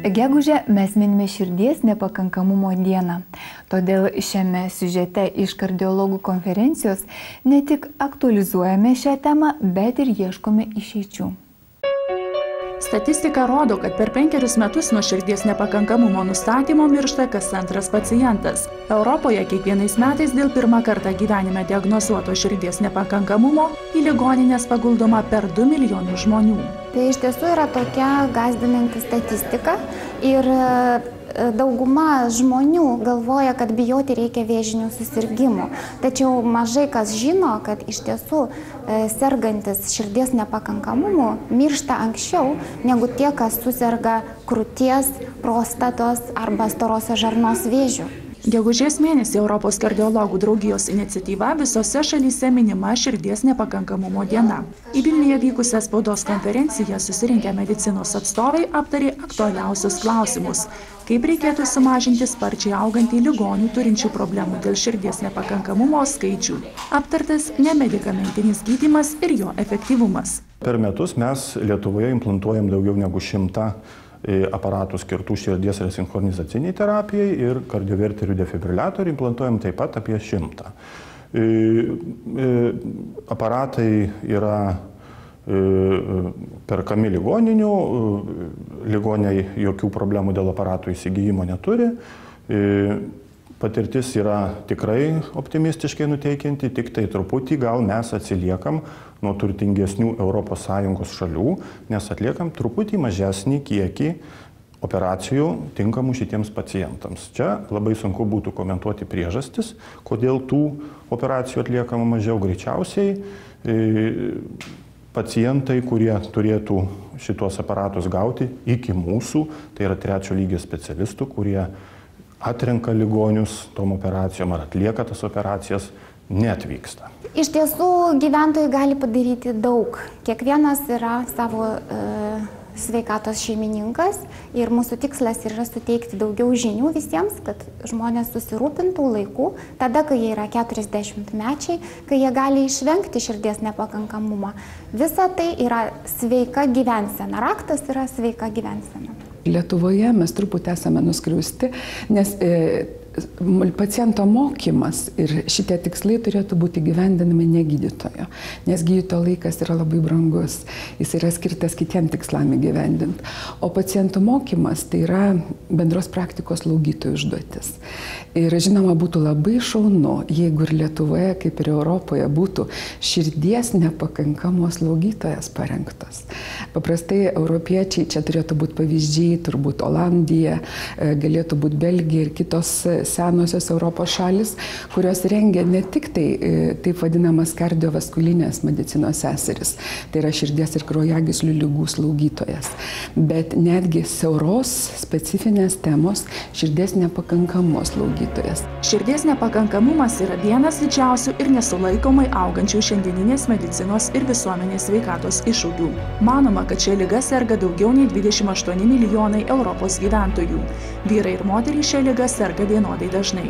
Gegužę mes minime širdies nepakankamumo dieną. Todėl šiame siužete iš kardiologų konferencijos ne tik aktualizuojame šią temą, bet ir ieškome išeičių. Statistika rodo, kad per 5 metus nuo širdies nepakankamumo nustatymo miršta kas antras pacientas. Europoje kiekvienais metais dėl pirmą kartą gyvenime diagnozuoto širdies nepakankamumo į ligonines paguldoma per 2 milijonus žmonių. Tai iš tiesų yra tokia gąsdinanti statistika ir dauguma žmonių galvoja, kad bijoti reikia vėžinių susirgymų. Tačiau mažai kas žino, kad iš tiesų sergantis širdies nepakankamumu miršta anksčiau negu tie, kas suserga krūties, prostatos arba storosios žarnos vėžių. Gegužės mėnesį Europos kardiologų draugijos iniciatyva visose šalyse minima širdies nepakankamumo diena. Į Vilniuje vykusią spaudos konferenciją susirinkę medicinos atstovai aptarė aktualiausius klausimus. Kaip reikėtų sumažinti sparčiai augantį ligonių turinčių problemų dėl širdies nepakankamumo skaičių. Aptartas nemedikamentinis gydymas ir jo efektyvumas. Per metus mes Lietuvoje implantuojam daugiau negu 100 aparatų skirtų širdies resinchronizaciniai terapijai ir kardioverterių defibriliatorių implantuojam taip pat apie 100. Aparatai yra perkami ligoninių, ligoniai jokių problemų dėl aparatų įsigijimo neturi. Patirtis yra tikrai optimistiškai nuteikianti, tik tai truputį gal mes atsiliekam nuo turtingesnių ES šalių, nes atliekam truputį mažesnį kiekį operacijų tinkamų šitiems pacientams. Čia labai sunku būtų komentuoti priežastis, kodėl tų operacijų atliekama mažiau. Greičiausiai pacientai, kurie turėtų šitos aparatus gauti iki mūsų, tai yra 3. lygio specialistų, kurie atrenka ligonius tom operacijom ar atlieka tas operacijas, neatvyksta. Iš tiesų gyventojai gali padaryti daug. Kiekvienas yra savo sveikatos šeimininkas ir mūsų tikslas yra suteikti daugiau žinių visiems, kad žmonės susirūpintų laiku, tada, kai jie yra 40-mečiai, kai jie gali išvengti širdies nepakankamumą. Visa tai yra sveika gyvensena. Raktas yra sveika gyvensena. Lietuvoje mes truputį esame nuskriausti, nes paciento mokymas ir šitie tikslai turėtų būti gyvendinami ne gydytojo, nes gydytojo laikas yra labai brangus, jis yra skirtas kitiem tikslam įgyvendinti. O pacientų mokymas tai yra bendros praktikos slaugytojų užduotis. Ir žinoma, būtų labai šaunu, jeigu ir Lietuvoje, kaip ir Europoje, būtų širdies nepakankamos slaugytojas parengtos. Paprastai europiečiai, čia turėtų būti pavyzdžiai, turbūt Olandija, galėtų būti Belgija ir kitos senosios Europos šalis, kurios rengia ne tik tai taip vadinamas kardiovaskulinės medicinos seseris, tai yra širdies ir kraujagyslių ligų slaugytojas, bet netgi siauros specifinės temos širdies nepakankamos slaugytojas. Širdies nepakankamumas yra vienas didžiausių ir nesulaikomai augančių šiandieninės medicinos ir visuomenės sveikatos iššūkių. Manoma, kad šia liga serga daugiau nei 28 milijonai Europos gyventojų. Vyrai ir moterys šia liga serga vienodai dažnai.